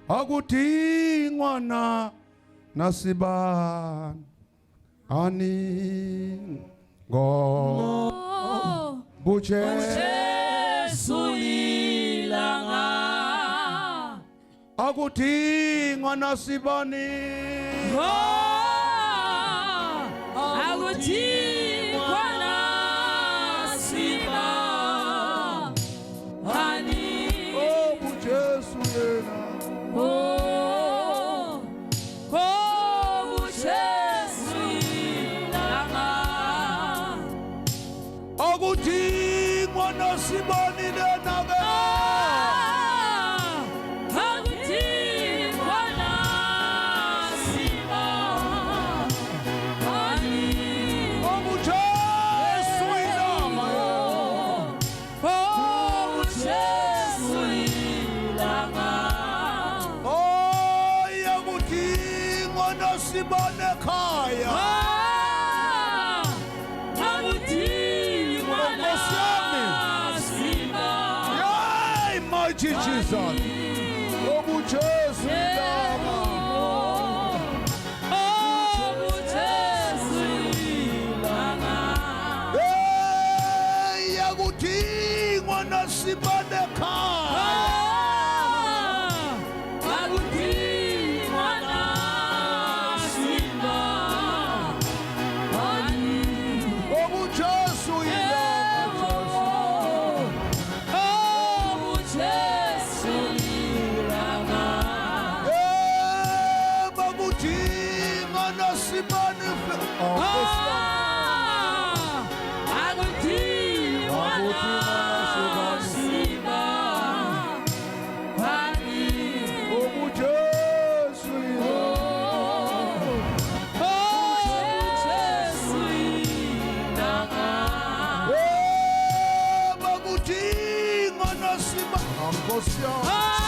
Akutingwana nasibani ani go Jesu ilanga akutingwana nasibani akutingwana nasibani Jesu yena akutingwana nasibani nena akutingwana nasibani Jesu ilanga Jesu ilanga akutingwana nasibani khaya Jesus, oh Jesu ilanga, oh Jesu ilanga, akutingwana nasibani khaya, akutingwana nasibani, oh Jesu ilanga, Jesu ilanga, akutingwana nasibani Jesu ilanga.